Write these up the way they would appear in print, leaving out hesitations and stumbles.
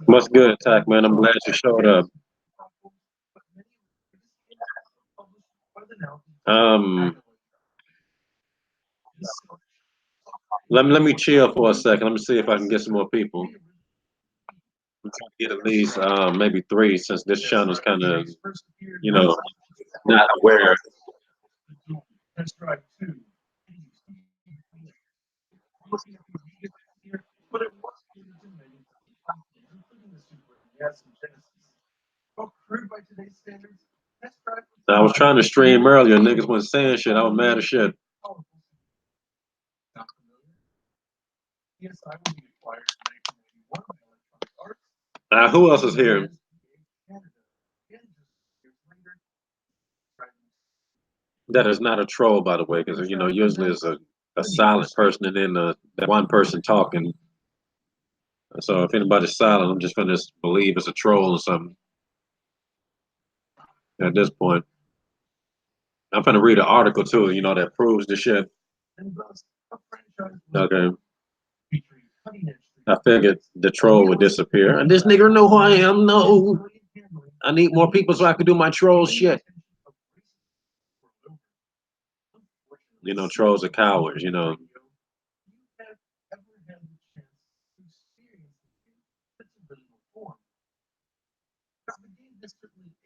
What's good, Tack, man? I'm glad you showed up. Um, let me chill for a second. Let me see if I can get some more people. I'm trying to get at least maybe three since this channel's kind of, you know, not aware. I was trying to stream earlier. Niggas wasn't saying shit. I was mad as shit. Who else is here? That is not a troll, by the way, because usually it's a silent person and then that one person talking. So if anybody's silent, I'm just gonna believe it's a troll or something. At this point, I'm gonna read an article too. That proves the shit. Okay, I figured the troll would disappear, and this nigga know who I am. No, I need more people so I can do my troll shit. Trolls are cowards.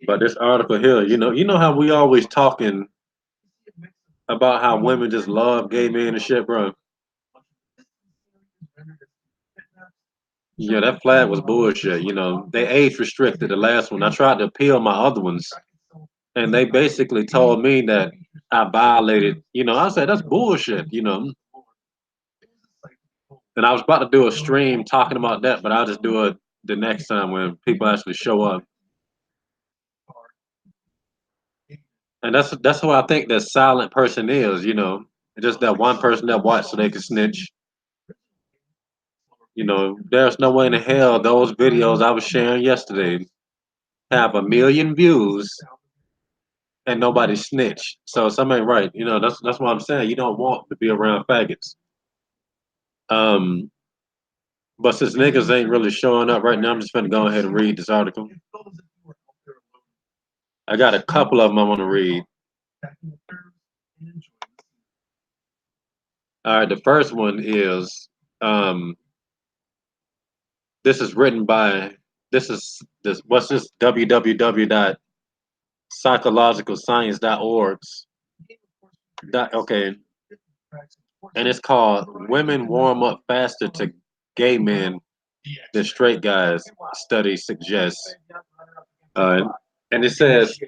But this article here, you know how we always talking about how women just love gay men and shit, bro. Yeah, that flag was bullshit. They age restricted the last one. I tried to appeal my other ones, and they basically told me that I violated. I said that's bullshit. And I was about to do a stream talking about that, but I'll just do it the next time when people actually show up. And that's who I think that silent person is. Just that one person that watched so they can snitch. There's no way in hell those videos I was sharing yesterday have 1 million views and nobody snitch. So something ain't right. That's what I'm saying. You don't want to be around faggots. Um, but since niggas ain't really showing up right now, I'm just gonna go ahead and read this article. I got a couple of them I want to read. All right, the first one is this is written by this what's this www.psychologicalscience.org. Okay, and it's called "Women Warm Up Faster to Gay Men Than Straight Guys." Study suggests, uh, and it says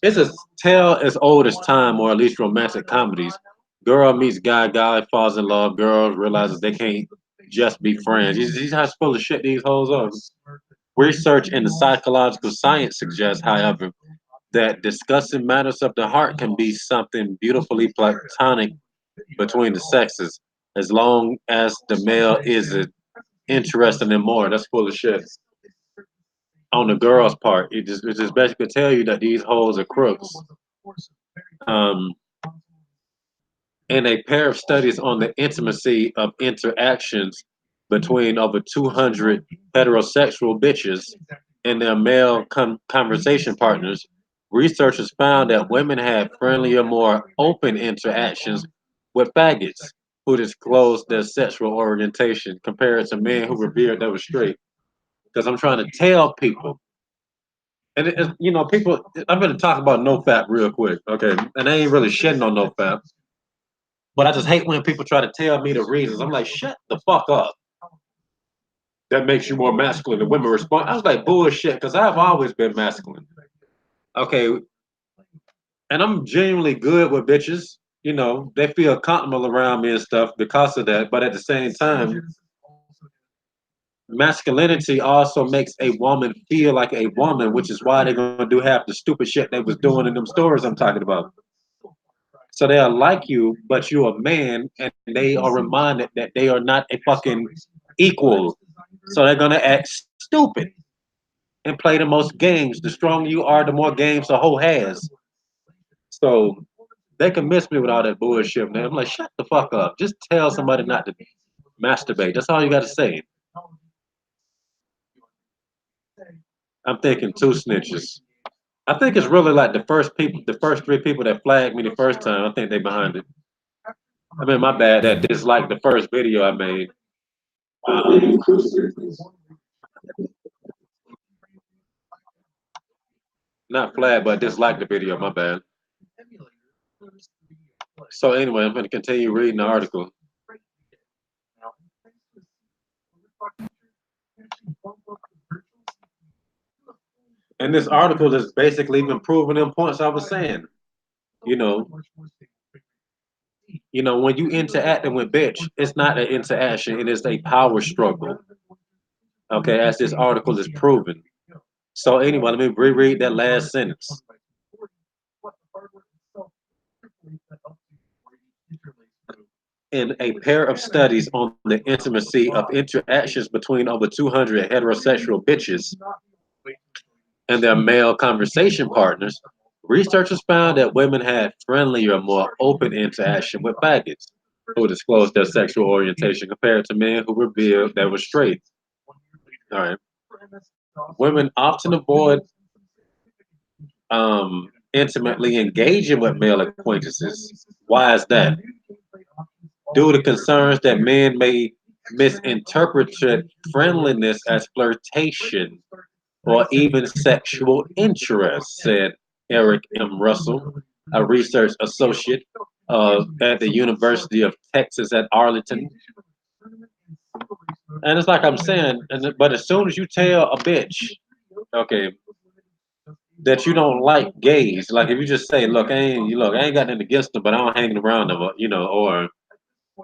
it's a tale as old as time, or at least romantic comedies. Girl meets guy, guy falls in love. Girls realizes they can't just be friends. These how full of shit these hoes are. Research in the psychological science suggests, however, that discussing matters of the heart can be something beautifully platonic between the sexes, as long as the male isn't interested in more. That's full of shit. On the girl's part, it just basically tell you that these hoes are crooks. Um, in a pair of studies on the intimacy of interactions between over 200 heterosexual bitches and their male conversation partners, researchers found that women had friendlier, more open interactions with faggots who disclosed their sexual orientation compared to men who revealed they were straight. Because I'm trying to tell people, and people, I'm going to talk about no fap real quick, okay? And I ain't really shitting on no fap. But I just hate when people try to tell me the reasons. I'm like, shut the fuck up. That makes you more masculine. And women respond. I was like, bullshit, because I've always been masculine. Okay. And I'm genuinely good with bitches. They feel comfortable around me and stuff because of that. But at the same time, masculinity also makes a woman feel like a woman, which is why they're going to do half the stupid shit they was doing in them stories I'm talking about. So they are like you, but you're a man, and they are reminded that they are not a fucking equal. So they're gonna act stupid and play the most games. The stronger you are, the more games a hoe has. So they can miss me with all that bullshit, man. I'm like, shut the fuck up. Just tell somebody not to masturbate. That's all you got to say. I'm thinking two snitches. I think it's really like the first three people that flagged me the first time. I think they behind it. I mean, my bad. That disliked the first video I made. Not flagged, but disliked the video. My bad. So anyway, I'm going to continue reading the article. And this article is basically even proving them points I was saying. You know, when you interacting with bitch, it's not an interaction, it is a power struggle. Okay, as this article is proven. So anyway, let me reread that last sentence. In a pair of studies on the intimacy of interactions between over 200 heterosexual bitches and their male conversation partners, researchers found that women had friendlier, more open interaction with faggots who disclosed their sexual orientation compared to men who revealed they were straight. All right. Women often avoid intimately engaging with male acquaintances. Why is that? Due to concerns that men may misinterpret friendliness as flirtation or even sexual interest, said Eric M. Russell, a research associate at the University of Texas at Arlington. And it's like I'm saying, but as soon as you tell a bitch, okay, that you don't like gays, like if you just say, look, I ain't got nothing against them, but I don't hang around them, or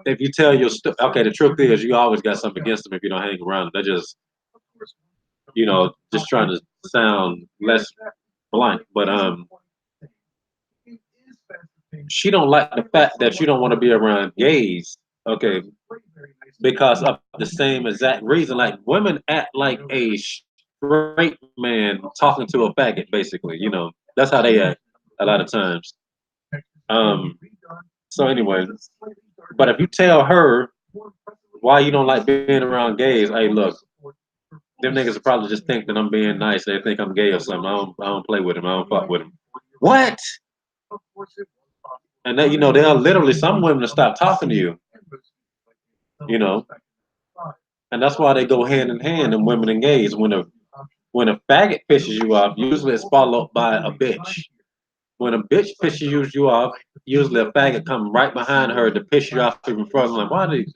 if you tell okay, the truth is you always got something against them if you don't hang around them. They're just, just trying to sound less blunt. But she don't like the fact that you don't want to be around gays, okay, because of the same exact reason. Like women act like a straight man talking to a faggot, basically. That's how they act a lot of times. So anyway, but if you tell her why you don't like being around gays, hey, look, them niggas will probably just think that I'm being nice. They think I'm gay or something. I don't play with them. I don't fuck with them. What? And then, they'll literally, some women will stop talking to you. You know, and that's why they go hand in hand in women and gays. When a faggot pisses you off, usually it's followed by a bitch. When a bitch pisses you off, usually a faggot comes right behind her to piss you off even further. Like, why do you?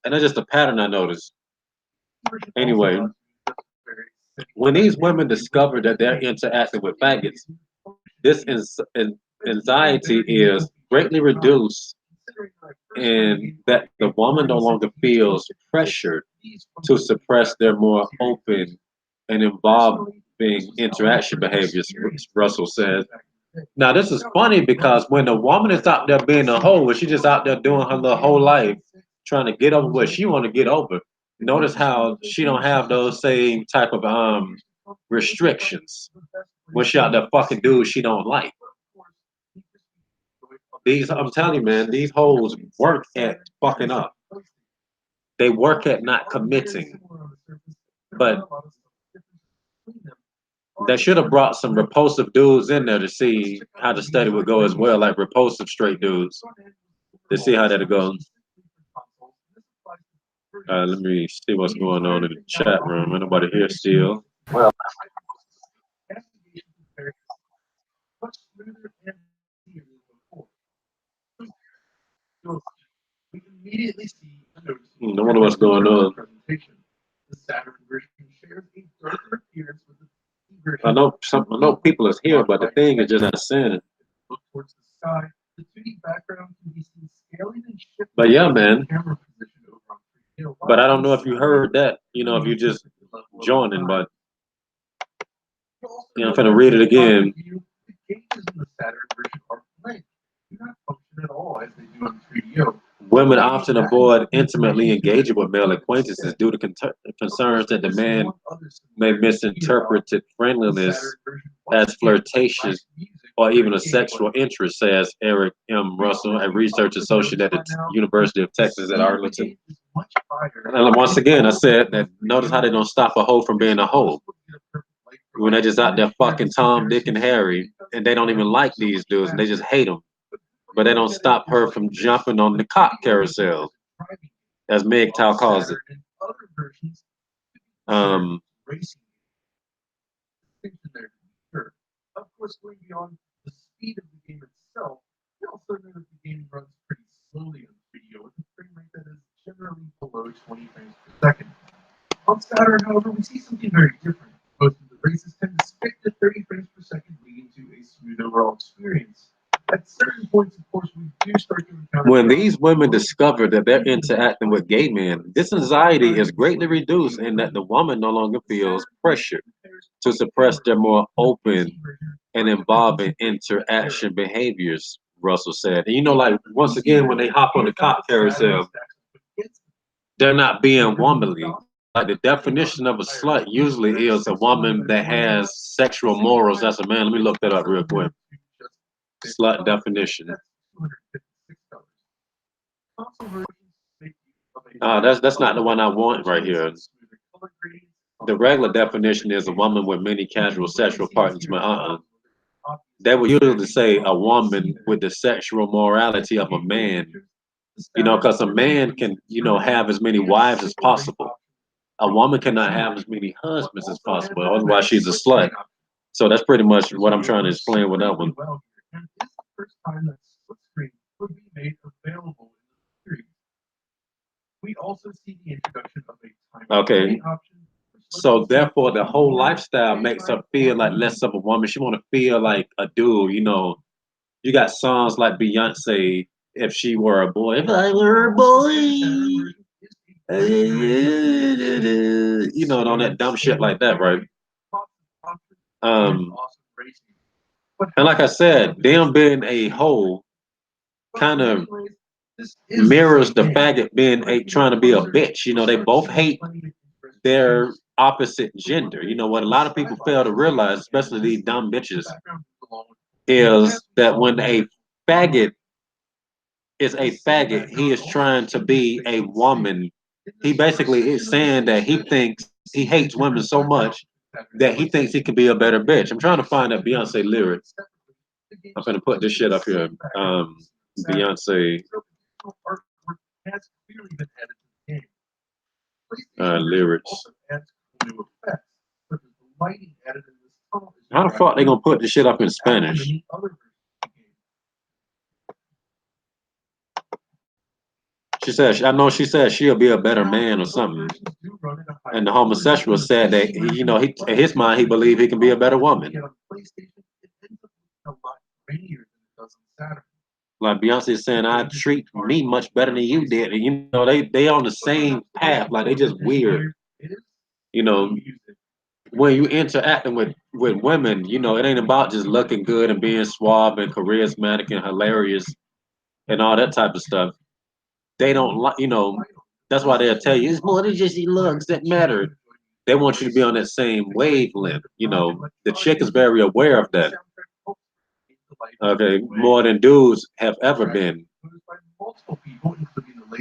And that's just a pattern I noticed. Anyway, when these women discover that they're interacting with faggots, this anxiety is greatly reduced, and that the woman no longer feels pressured to suppress their more open and involving interaction behaviors, Russell says. Now, this is funny because when a woman is out there being a hoe, when she's just out there doing her little whole life, trying to get over what she want to get over, notice how she don't have those same type of restrictions when she out there fucking dudes she don't like. I'm telling you, man, these hoes work at fucking up. They work at not committing. But they should have brought some repulsive dudes in there to see how the study would go as well, like repulsive straight dudes, to see how that goes. Let me see what's going on in the chat room. Ain't nobody here still. Well, I wonder what's going on. I know people is here, but the thing is just not saying it. But yeah, man. But I don't know if you heard that, if you just joining, but I'm gonna read it again. Women often avoid intimately engaging with male acquaintances due to concerns that the man may misinterpret friendliness as flirtation or even a sexual interest, says Eric M. Russell, a research associate at the University of Texas at Arlington. And once again, I said that notice how they don't stop a hoe from being a hoe. When they just out there fucking Tom, Dick, and Harry, and they don't even like these dudes, and they just hate them. But they don't stop her from jumping on the cock carousel, as MGTOW calls it. Um, When these women discover that they're interacting with gay men, this anxiety is greatly reduced in that the woman no longer feels pressure to suppress their more open and involving interaction behaviors, Russell said. And like, once again, when they hop on the cock carousel, they're not being womanly. Like, the definition of a slut usually is a woman that has sexual morals as a man. Let me look that up real quick. Slut definition. That's not the one I want right here. The regular definition is a woman with many casual sexual partners. But they would usually say a woman with the sexual morality of a man. Because a man can, have as many wives as possible. A woman cannot have as many husbands as possible, otherwise she's a slut. So that's pretty much what I'm trying to explain with that one. Okay. So therefore, the whole lifestyle makes her feel like less of a woman. She want to feel like a dude. You got songs like Beyonce, "If She Were a Boy," if I were a boy, and all that dumb shit like that, right? Um, and like I said, them being a hoe kind of mirrors the faggot being trying to be a bitch. They both hate their opposite gender. What a lot of people fail to realize, especially these dumb bitches, is that when a faggot is a faggot, he is trying to be a woman. He basically is saying that he hates women so much that he thinks he can be a better bitch. I'm trying to find that Beyonce lyric. I'm gonna put this shit up here. Beyonce lyrics. How the fuck they gonna put this shit up in Spanish? She said she'll be a better man or something. And the homosexual said that he in his mind he believed he can be a better woman. Like Beyonce is saying, I treat me much better than you did. And they on the same path. Like, they just weird. When you interacting with women, it ain't about just looking good and being suave and charismatic and hilarious and all that type of stuff. They don't like, that's why they'll tell you it's more than just your looks that matter. They want you to be on that same wavelength. The chick is very aware of that. Okay, more than dudes have ever been.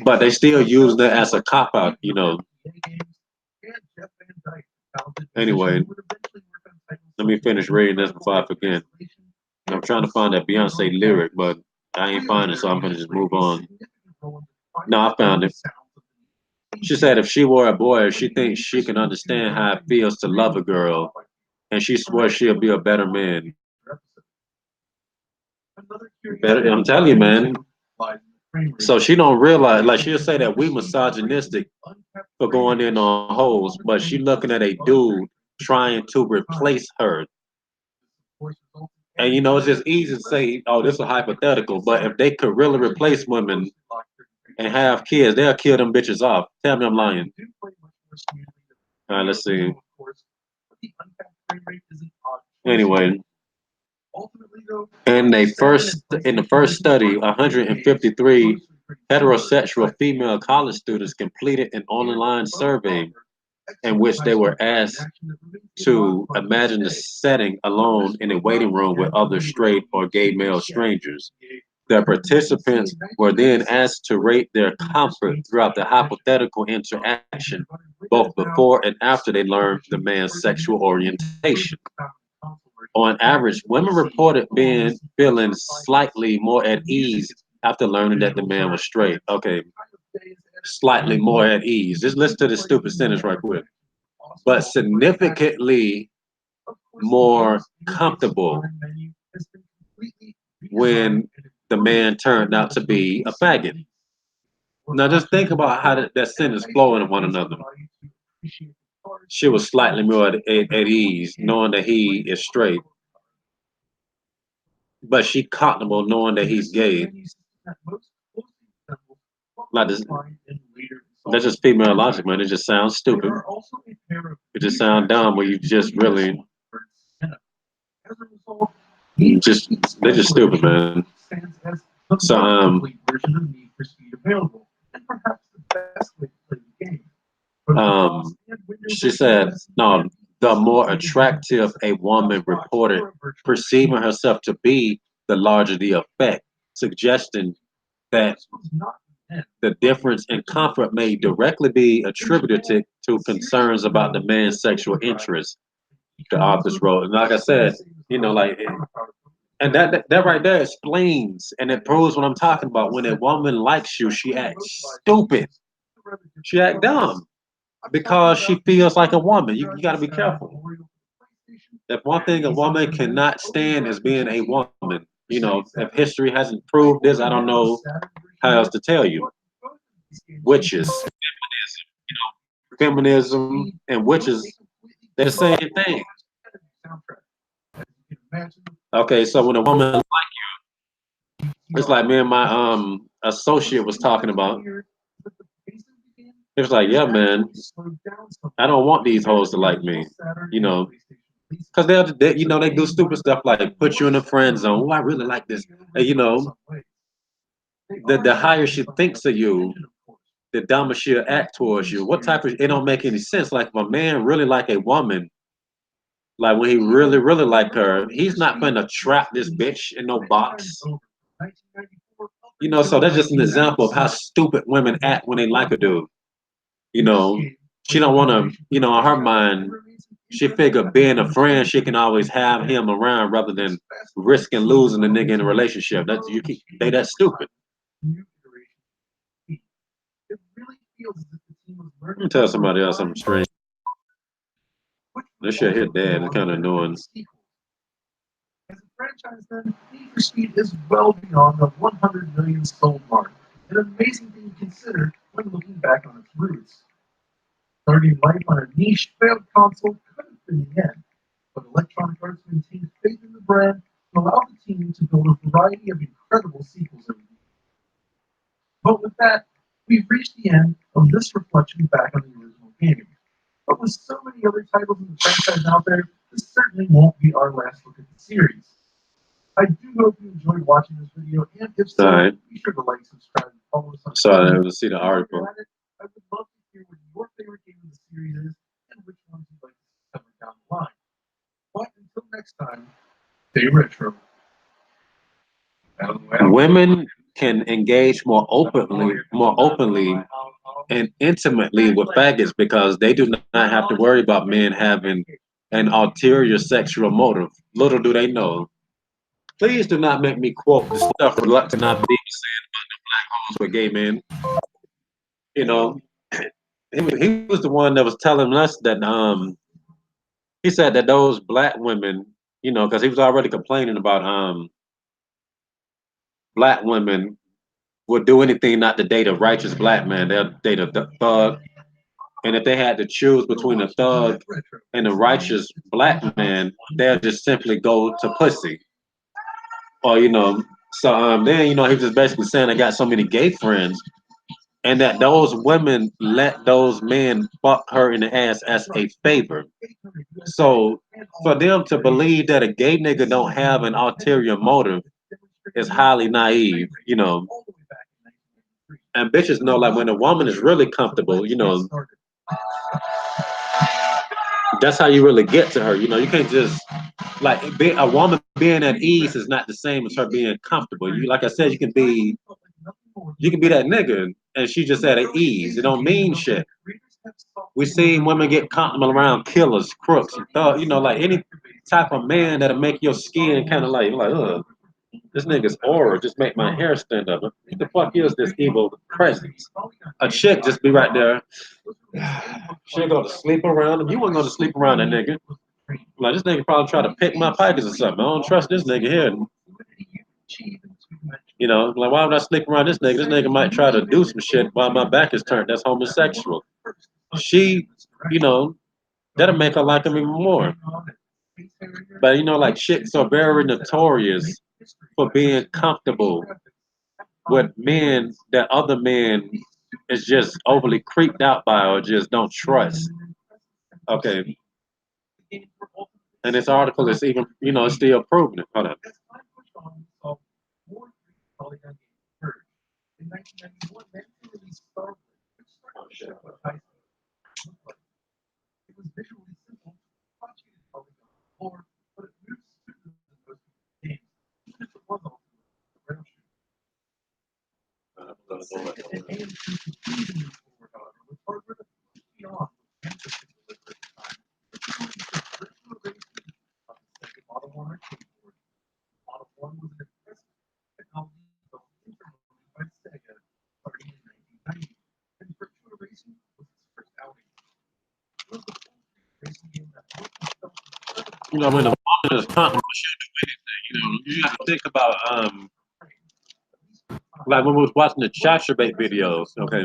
But they still use that as a cop out. Anyway, let me finish reading this before I forget. I'm trying to find that Beyonce lyric, but I ain't finding it, so I'm gonna just move on. No, I found it. She said if she were a boy, she thinks she can understand how it feels to love a girl, and she swears she'll be a better man. Better, I'm telling you, man. So she don't realize, like, she'll say that we misogynistic for going in on hoes, but she looking at a dude trying to replace her. And it's just easy to say, oh, this is hypothetical, but if they could really replace women and have kids, they'll kill them bitches off. Tell me I'm lying. All right, let's see. Anyway, in the first study, 153 heterosexual female college students completed an online survey in which they were asked to imagine the setting alone in a waiting room with other straight or gay male strangers. The participants were then asked to rate their comfort throughout the hypothetical interaction, both before and after they learned the man's sexual orientation. On average, women reported being feeling slightly more at ease after learning that the man was straight. Okay, slightly more at ease. Just listen to this stupid sentence right quick. But significantly more comfortable when the man turned out to be a faggot. Now just think about how that sentence flow into one another. She was slightly more at ease knowing that he is straight, but she comfortable knowing that he's gay. Like this, that's just female logic, man. It just sounds stupid. It just sounds dumb when you just really just they're just stupid, man. So um she said no, the more attractive a woman reported perceiving herself to be, the larger the effect, suggesting that the difference in comfort may directly be attributed to concerns about the man's sexual interest, the authors wrote. And like I said, like, and that right there explains and it proves what I'm talking about. When a woman likes you, she acts stupid. She act dumb because she feels like a woman. You got to be careful. If one thing a woman cannot stand is being a woman. If history hasn't proved this, I don't know how else to tell you. Witches, feminism, and witches, they're the same thing. Okay, so when a woman like you, it's like me and my associate was talking about. It was like, yeah, man, I don't want these hoes to like me, because they do stupid stuff like put you in a friend zone. Oh, I really like this. And, the higher she thinks of you, the dumber she'll act towards you. What type of? It don't make any sense. Like if a man really like a woman, like when he really, really like her, he's not gonna trap this bitch in no box. So that's just an example of how stupid women act when they like a dude. You know, she don't want to. In her mind, she figure being a friend, she can always have him around rather than risking losing the nigga in a relationship. That's stupid. Let me tell somebody else something strange. This shit hit dad. It's kind of annoying. As a franchise, then, Need for Speed is well beyond the 100 million sold mark, an amazing thing to consider when looking back on its roots. Starting life on a niche failed console could have been the end, but Electronic Arts maintained faith in the brand and allowed the team to build a variety of incredible sequels over the years. But with that, we've reached the end of this reflection back on the original game. But with so many other titles in the franchise out there, this certainly won't be our last look at the series. I do hope you enjoyed watching this video, and if so, be sure to like, subscribe, and follow us on Sorry, I to see the article. I would love to hear what your favorite game of the series is, and which ones you'd like to see coming down the line. But until next time, stay retro. Women can engage more openly and intimately with faggots because they do not have to worry about men having an ulterior sexual motive. Little do they know. Please do not make me quote the stuff reluctant not being said about the black holes with gay men. You know, he was the one that was telling us that he said that those black women, because he was already complaining about black women would do anything not to date a righteous black man. They'll date a thug. And if they had to choose between a thug and a righteous black man, they'll just simply go to pussy. Or, so then, he was just basically saying I got so many gay friends and that those women let those men fuck her in the ass as a favor. So for them to believe that a gay nigga don't have an ulterior motive is highly naive. And bitches know, like, when a woman is really comfortable, that's how you really get to her. You can't just like a woman being at ease is not the same as her being comfortable. Like I said, you can be that nigga and she just at ease. It don't mean shit. We seen women get comfortable around killers, crooks, and thug. Like any type of man that'll make your skin kind of like, ugh, this nigga's aura just make my hair stand up. What the fuck is this evil presence? A chick just be right there. She'll go to sleep around him. You wouldn't go to sleep around that nigga. Like, this nigga probably try to pick my pockets or something. I don't trust this nigga here. Like, why would I sleep around this nigga? This nigga might try to do some shit while my back is turned. That's homosexual. She, you know, that'll make her like him even more. But like chicks are very notorious for being comfortable with men that other men is just overly creeped out by or just don't trust. Okay. And this article is even, it's still proving it. Hold on. When a woman is comfortable, she'll do anything. You have to think about like when we was watching the Chasturbate videos, okay,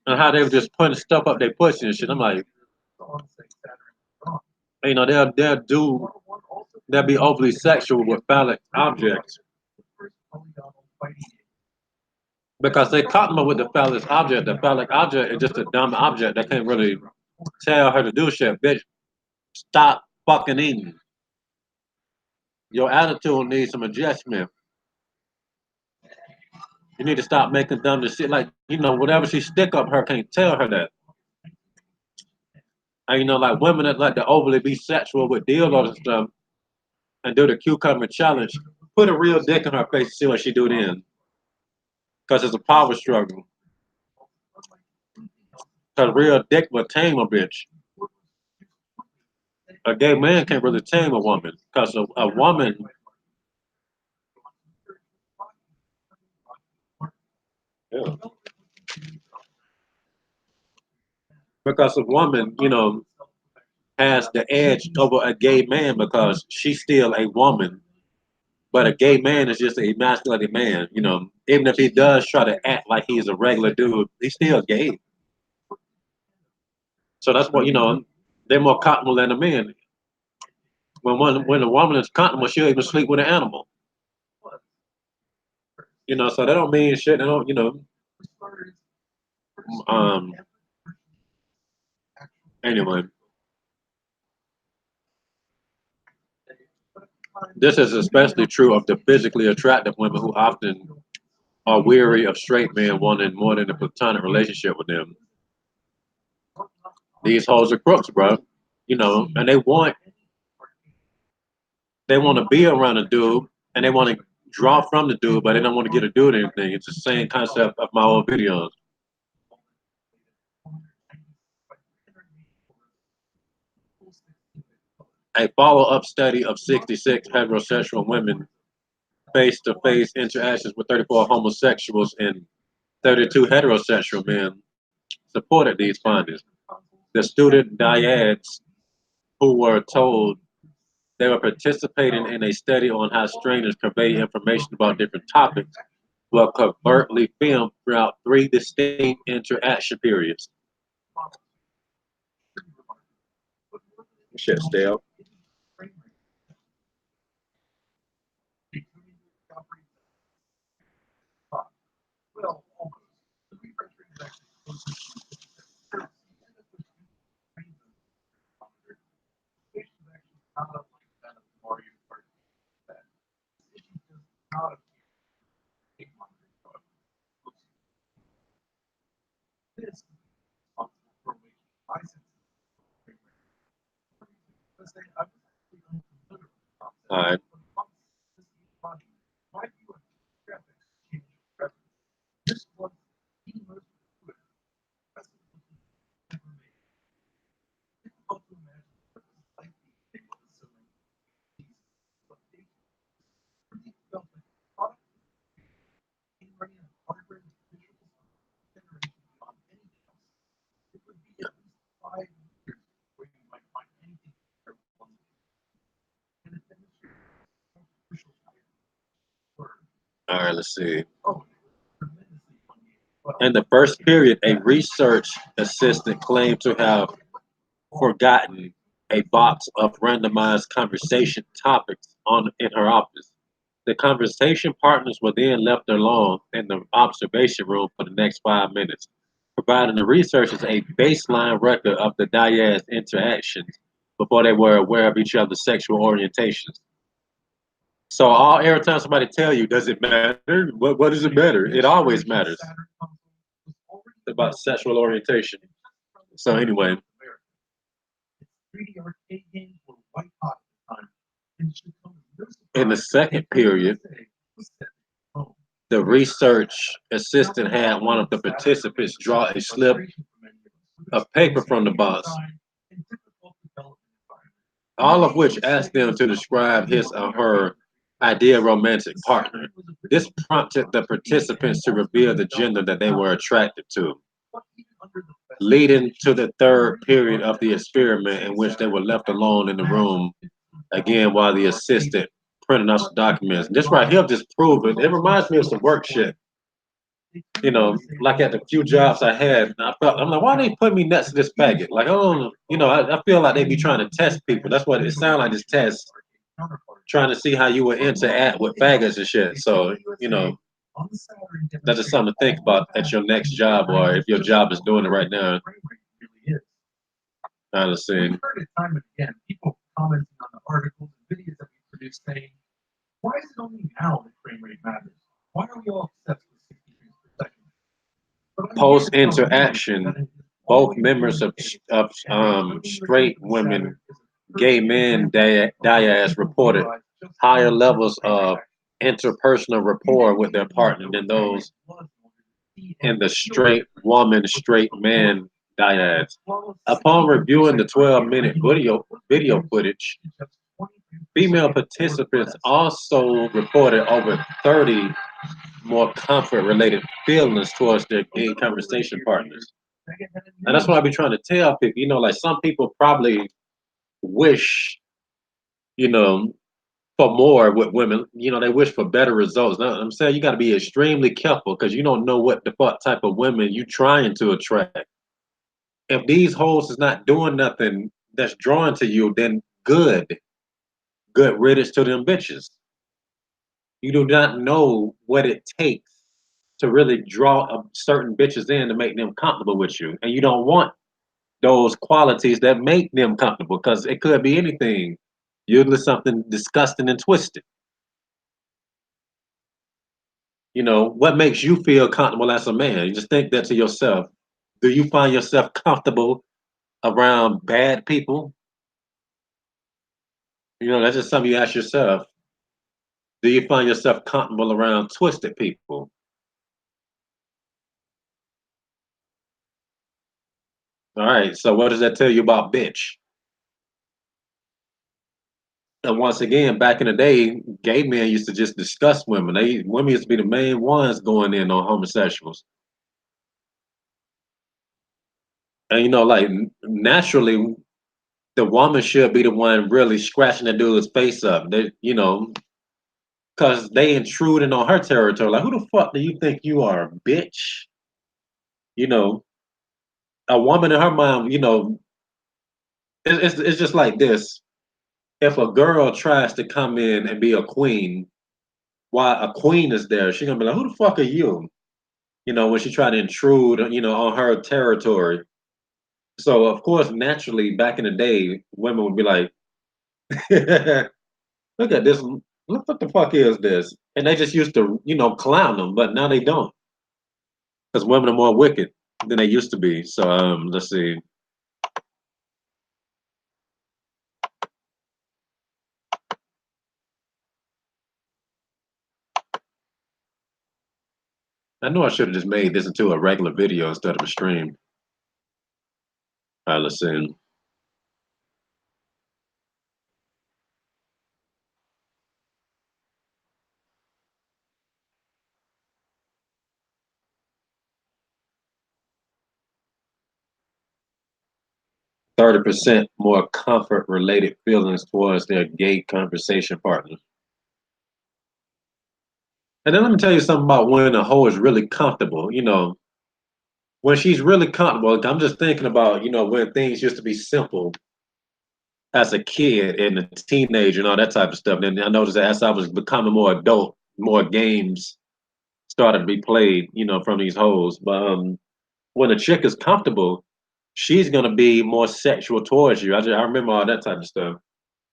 and how they were just putting stuff up their pussy and shit. I'm like, they'll be overly sexual with phallic objects because they comfortable with the phallic object. The phallic object is just a dumb object that can't really tell her to do shit. Bitch, stop fucking eating. Your attitude needs some adjustment. You need to stop making dumb shit. Like, whatever she stick up her can't tell her that. And like women that like to overly be sexual with dildos and stuff and do the cucumber challenge, put a real dick in her face and see what she do then. Because it's a power struggle. Because real dick will tame a bitch. A gay man can't really tame a woman. Because a woman, yeah. Because a woman, has the edge over a gay man because she's still a woman. But a gay man is just an emasculated man, Even if he does try to act like he's a regular dude, he's still gay. So that's what, they're more comfortable than a man. When a woman is comfortable, she'll even sleep with an animal. So that don't mean shit. They don't, um, anyway, this is especially true of the physically attractive women who often are weary of straight men wanting more than a platonic relationship with them. These hoes are crooks, bro. And they want to be around a dude and they want to draw from the dude, but they don't want to get a dude anything. It's the same concept of my old videos. A follow-up study of 66 heterosexual women face-to-face interactions with 34 homosexuals and 32 heterosexual men supported these findings. The student dyads who were told they were participating in a study on how strangers convey information about different topics were covertly filmed throughout 3 distinct interaction periods. Shit, stale. All right. All right, let's see. In the first period, a research assistant claimed to have forgotten a box of randomized conversation topics in her office. The conversation partners were then left alone in the observation room for the next 5 minutes, providing the researchers a baseline record of the dyad's interactions before they were aware of each other's sexual orientations. So every time somebody tell you, does it matter? What does it matter? It always matters about sexual orientation. So anyway, in the second period, the research assistant had one of the participants draw a slip of paper from the box, all of which asked them to describe his or her ideal romantic partner. This prompted the participants to reveal the gender that they were attracted to, leading to the third period of the experiment in which they were left alone in the room again while the assistant printed out some documents. This right here just proving it reminds me of some work shit. You know, like at the few jobs I had, I'm like, why they put me next to this faggot? Like, oh, I feel like they be trying to test people. That's what it sounds like, this test, trying to see how you would interact with faggots and shit. So, that's just something to think about at your next job, or if your job is doing it right now. Honestly. Post interaction, both members of straight women, gay men, dyads reported higher levels of interpersonal rapport with their partner than those in the straight woman, straight man dyads. Upon reviewing the 12-minute video footage, female participants also reported over 30 more comfort-related feelings towards their gay conversation partners. And that's what I be trying to tell people. Like some people probably wish, you know, for more with women. They wish for better results. Now, I'm saying you got to be extremely careful because you don't know what the fuck type of women you trying to attract. If these hoes is not doing nothing that's drawing to you, then good riddance to them bitches. You do not know what it takes to really draw certain bitches in to make them comfortable with you, and you don't want those qualities that make them comfortable because it could be anything. Usually something disgusting and twisted. What makes you feel comfortable as a man? You just think that to yourself. Do you find yourself comfortable around bad people? That's just something you ask yourself. Do you find yourself comfortable around twisted people? All right, so what does that tell you about bitch? And once again, back in the day, gay men used to just discuss women. Women used to be the main ones going in on homosexuals. And like naturally, the woman should be the one really scratching the dude's face up. Because they intruding on her territory. Like, who the fuck do you think you are, bitch? You know, a woman in her mind, it's just like this. If a girl tries to come in and be a queen, while a queen is there, she gonna be like, who the fuck are you? When she try to intrude, on her territory. So of course, naturally, back in the day, women would be like, look at this. Look what the fuck is this? And they just used to, clown them, but now they don't. Because women are more wicked. than they used to be. So let's see. I know I should have just made this into a regular video instead of a stream. All right, let's see. 30% more comfort related feelings towards their gay conversation partner. And then let me tell you something about when a hoe is really comfortable. When she's really comfortable, I'm just thinking about, when things used to be simple as a kid and a teenager and all that type of stuff. And then I noticed that as I was becoming more adult, more games started to be played, from these hoes. But when a chick is comfortable, she's gonna be more sexual towards you. I remember all that type of stuff.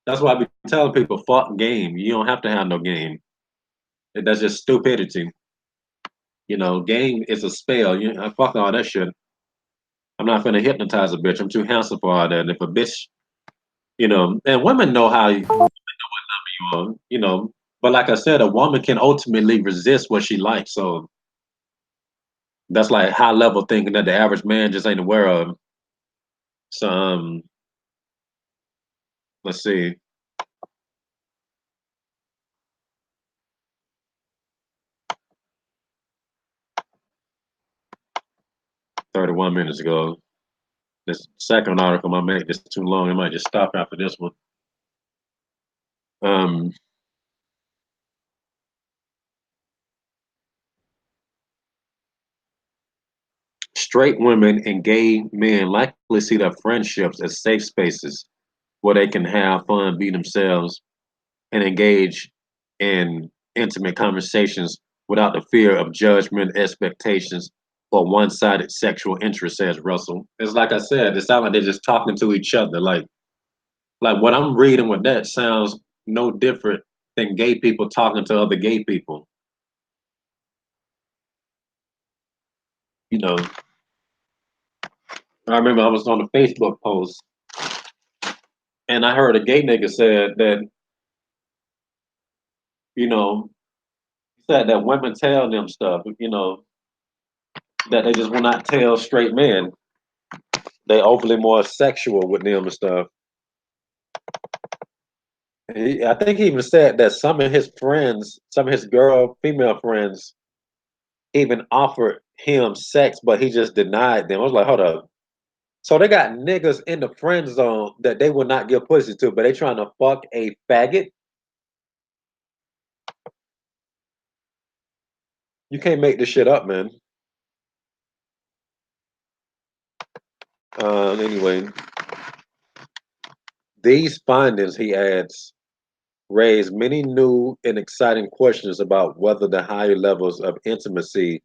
That's why I be telling people, fuck game. You don't have to have no game. That's just stupidity. Game is a spell. Fuck all that shit. I'm not gonna hypnotize a bitch. I'm too handsome for all that. And if a bitch, and women know how but like I said, a woman can ultimately resist what she likes. So that's like high level thinking that the average man just ain't aware of. So let's see, 31 minutes ago. This second article might make this too long. I might just stop after this one. Um, Straight women and gay men likely see their friendships as safe spaces where they can have fun, be themselves, and engage in intimate conversations without the fear of judgment, expectations, or one-sided sexual interest, says Russell. It's like I said, it sounds like they're just talking to each other. Like what I'm reading with that sounds no different than gay people talking to other gay people. You know, I remember I was on a Facebook post and I heard a gay nigga said that, you know, said that women tell them stuff, that they just will not tell straight men. They overly more sexual with them and stuff. I think he even said that some of his friends, some of his female friends, even offered him sex, but he just denied them. I was like, hold up. So they got niggas in the friend zone that they will not give pussy to, but they trying to fuck a faggot. You can't make this shit up, man. Anyway, these findings, he adds, raise many new and exciting questions about whether the higher levels of intimacy,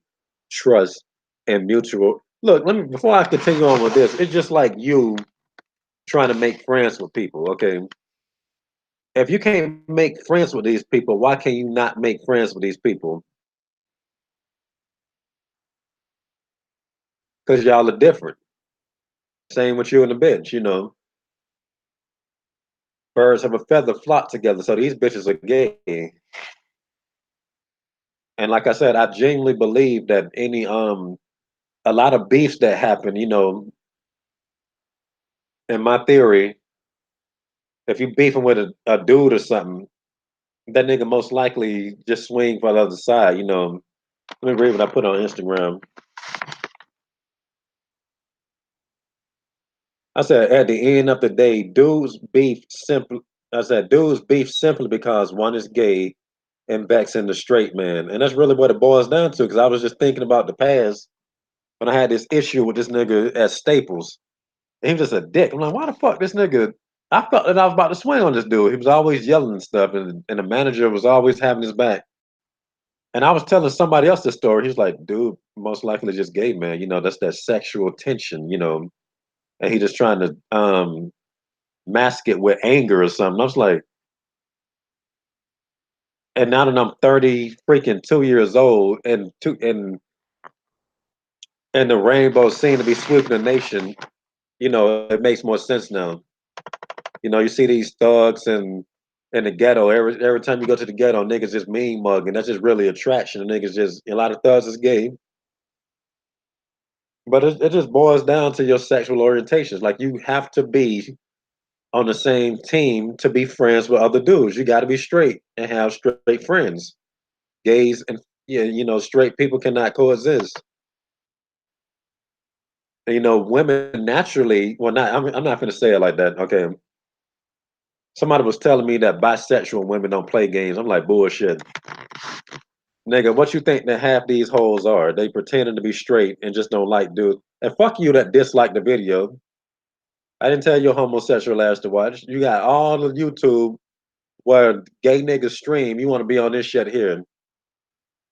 trust, and mutual. Look, let me before I continue on with this. It's just like you trying to make friends with people. Okay, if you can't make friends with these people, why can you not make friends with these people? Because y'all are different. Same with you and the bitch. Birds of a feather flock together. So these bitches are gay. And like I said, I genuinely believe that a lot of beefs that happen, in my theory, if you beefing with a dude or something, that nigga most likely just swing for the other side. Let me read what I put on Instagram. I said at the end of the day, dudes beef simply. I said dudes beef simply because one is gay and vexing the straight man, and that's really what it boils down to. Because I was just thinking about the past when I had this issue with this nigga at Staples. And he was just a dick. I'm like, why the fuck this nigga? I felt that I was about to swing on this dude. He was always yelling and stuff, and the manager was always having his back. And I was telling somebody else this story. He's like, dude, most likely just gay, man. That's that sexual tension, and he just trying to mask it with anger or something. I was like, and now that I'm 30 freaking 2 years old and and the rainbow seemed to be sweeping the nation. It makes more sense now. You see these thugs and in the ghetto. Every time you go to the ghetto, niggas just mean mugging. That's just really attraction. The niggas just a lot of thugs is gay, but it just boils down to your sexual orientations. Like you have to be on the same team to be friends with other dudes. You got to be straight and have straight friends. Gays and yeah, straight people cannot coexist. And, women naturally. Well, not. I'm not going to say it like that. Okay. Somebody was telling me that bisexual women don't play games. I'm like bullshit, nigga. What you think that half these hoes are? They pretending to be straight and just don't like dudes. And fuck you that dislike the video. I didn't tell your homosexual ass to watch. You got all of YouTube where gay niggas stream. You want to be on this shit here.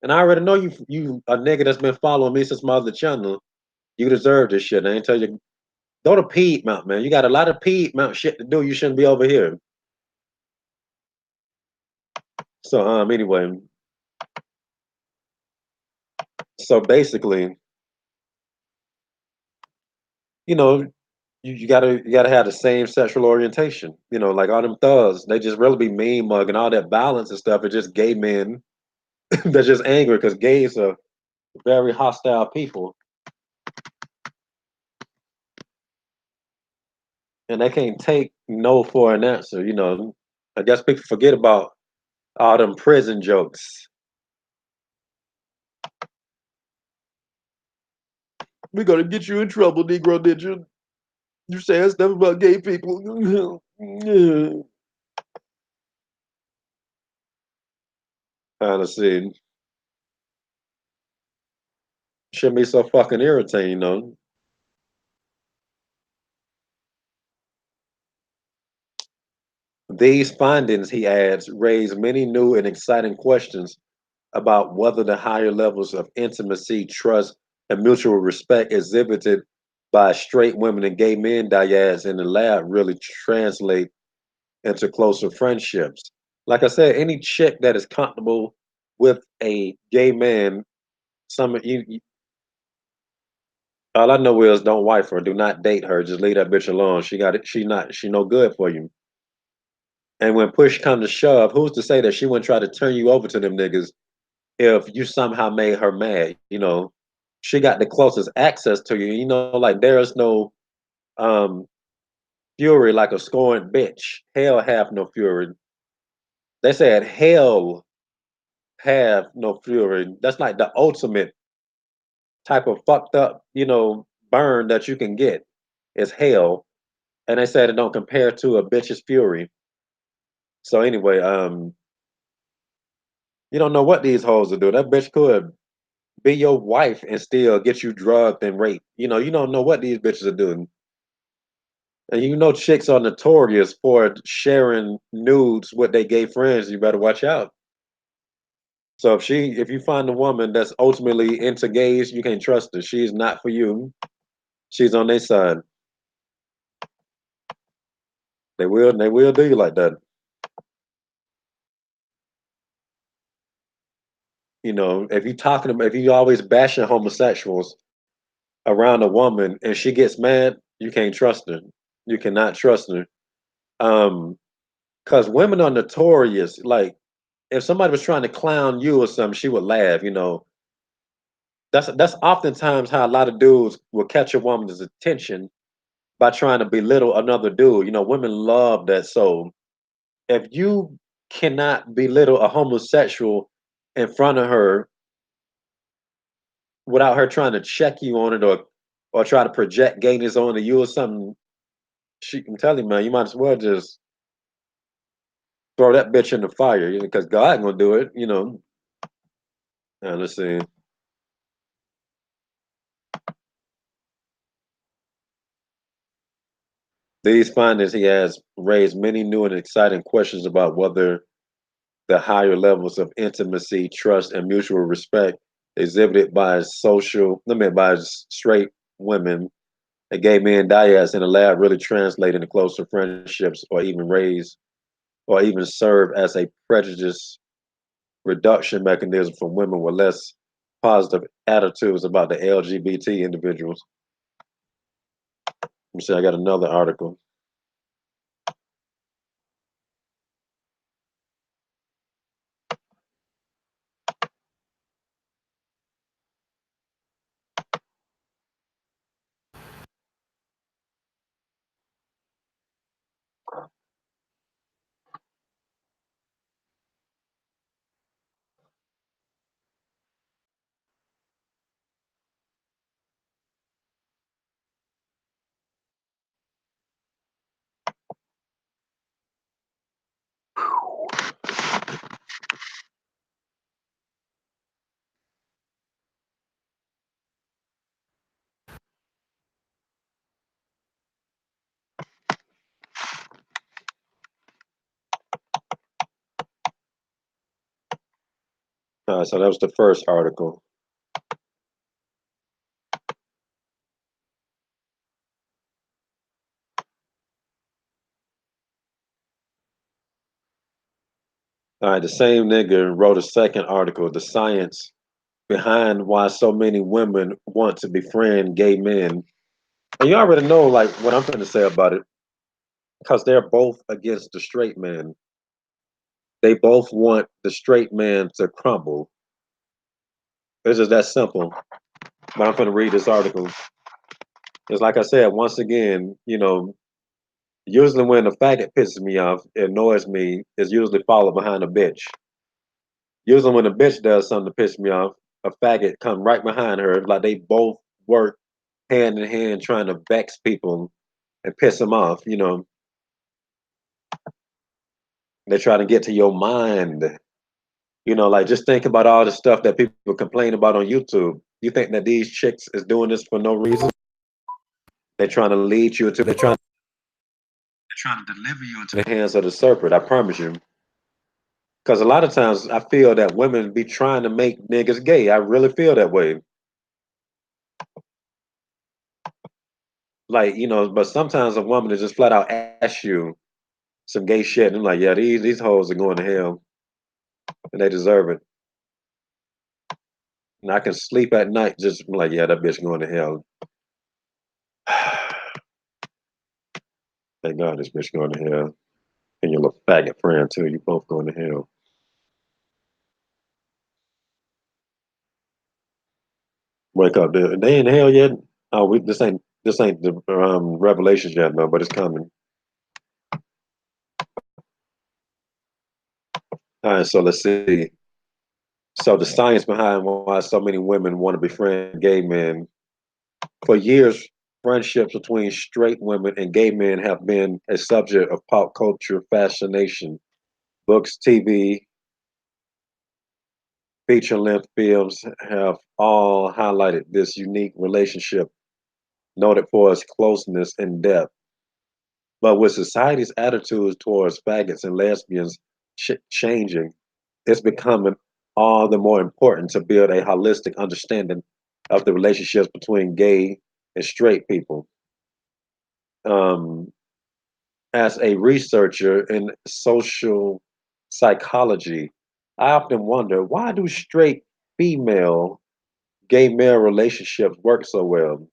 And I already know you a nigga that's been following me since my other channel. You deserve this shit. I ain't tell you. Go to Piedmont, man. You got a lot of Piedmont shit to do. You shouldn't be over here. So anyway, so basically, you know, you gotta have the same sexual orientation. Like all them thugs, they just really be mean mugging all that violence and stuff. It's just gay men that's just angry because gays are very hostile people. And they can't take no for an answer. I guess people forget about all them prison jokes. We're gonna get you in trouble, Negro ninja. You saying stuff about gay people. Kind of see. Shouldn't be so fucking irritating, though. These findings, he adds, raise many new and exciting questions about whether the higher levels of intimacy, trust, and mutual respect exhibited by straight women and gay men dyads in the lab really translate into closer friendships. Like I said, any chick that is comfortable with a gay man, all I know is don't wife her, do not date her, just leave that bitch alone. She got it. She no good for you. And when push come to shove, who's to say that she wouldn't try to turn you over to them niggas if you somehow made her mad? She got the closest access to you. Like there is no um fury like a scorned bitch. Hell have no fury. They said hell have no fury. That's like the ultimate type of fucked up, burn that you can get is hell. And they said it don't compare to a bitch's fury. So anyway, you don't know what these hoes will do. That bitch could be your wife and still get you drugged and raped. You don't know what these bitches are doing. And chicks are notorious for sharing nudes with their gay friends. You better watch out. So if you find a woman that's ultimately into gays, you can't trust her. She's not for you. She's on their side. They will do you like that. If you always bashing homosexuals around a woman and she gets mad, you can't trust her. You cannot trust her. Because women are notorious. Like if somebody was trying to clown you or something, she would laugh. That's oftentimes how a lot of dudes will catch a woman's attention by trying to belittle another dude. Women love that. So if you cannot belittle a homosexual in front of her without her trying to check you on it or try to project gayness onto you or something, she can tell you, man, you might as well just throw that bitch in the fire, because God gonna do it. And let's see. These findings he has raised many new and exciting questions about whether the higher levels of intimacy, trust, and mutual respect exhibited by straight women and gay men dyads in the lab really translate into closer friendships or even serve as a prejudice reduction mechanism for women with less positive attitudes about the LGBT individuals. Let me see, I got another article. So that was the first article. All right, the same nigga wrote a second article, The Science Behind Why So Many Women Want to Befriend Gay Men. And you already know like what I'm going to say about it, because they're both against the straight man. They both want the straight man to crumble. It's just that simple. But I'm going to read this article. It's like I said, once again, usually when a faggot pisses me off, it annoys me, it's usually followed behind a bitch. Usually when a bitch does something to piss me off, a faggot come right behind her. Like they both work hand in hand trying to vex people and piss them off. They try to get to your mind. Like just think about all the stuff that people complain about on YouTube. You think that these chicks is doing this for no reason? They're trying to lead you into. They're trying to deliver you into the hands of the serpent. I promise you. Because a lot of times I feel that women be trying to make niggas gay. I really feel that way. Like, but sometimes a woman is just flat out ask you some gay shit, and I'm like, yeah, these hoes are going to hell, and they deserve it. And I can sleep at night just like, yeah, that bitch going to hell. Thank God this bitch going to hell. And your little faggot friend too. You both going to hell. Wake up, dude. They in hell yet? Oh, this ain't the revelations yet, no, but it's coming. All right, so let's see. So the science behind why so many women want to befriend gay men. For years, friendships between straight women and gay men have been a subject of pop culture fascination. Books, TV, feature-length films have all highlighted this unique relationship, noted for its closeness and depth. But with society's attitudes towards faggots and lesbians changing, it's becoming all the more important to build a holistic understanding of the relationships between gay and straight people. Um, as a researcher in social psychology, I often wonder, why do straight female gay male relationships work so well?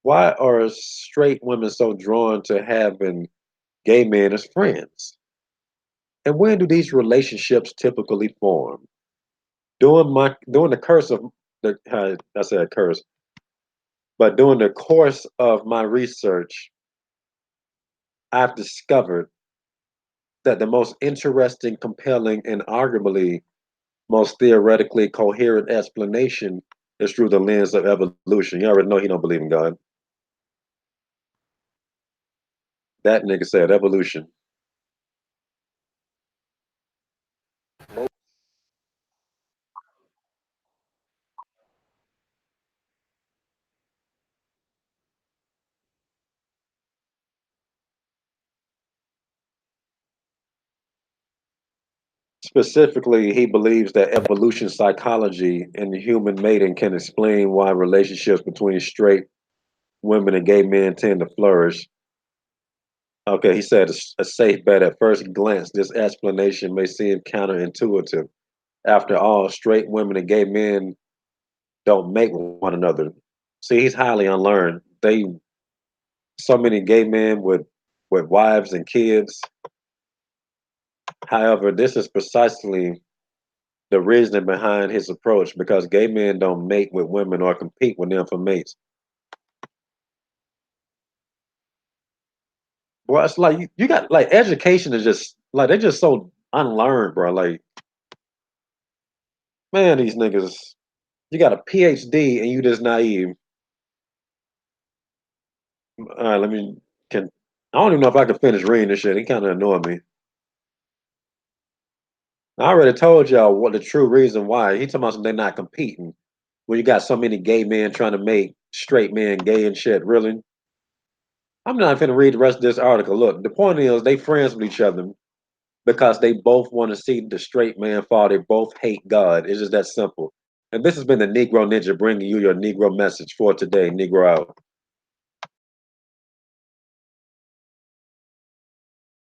Why are straight women so drawn to having gay men as friends? And when do these relationships typically form? During the curse of the I said curse, but during the course of my research, I've discovered that the most interesting, compelling, and arguably most theoretically coherent explanation is through the lens of evolution. You already know he don't believe in God. That nigga said evolution. Specifically, he believes that evolution psychology and human mating can explain why relationships between straight women and gay men tend to flourish. Okay, he said a safe bet at first glance, this explanation may seem counterintuitive. After all, straight women and gay men don't mate with one another. See, he's highly unlearned. They so many gay men with wives and kids. However, this is precisely the reasoning behind his approach because gay men don't mate with women or compete with them for mates. Well, it's like you got like education is just like they're just so unlearned, bro. Like, man, these niggas, you got a PhD and you just naive. All right, let me can I don't even know if I can finish reading this shit. It kind of annoyed me. I already told y'all what the true reason why. He talking about they're not competing. When you got so many gay men trying to make straight men gay and shit, really? I'm not finna read the rest of this article. Look, the point is they friends with each other because they both want to see the straight man fall. They both hate God. It's just that simple. And this has been the Negro Ninja bringing you your Negro message for today. Negro out.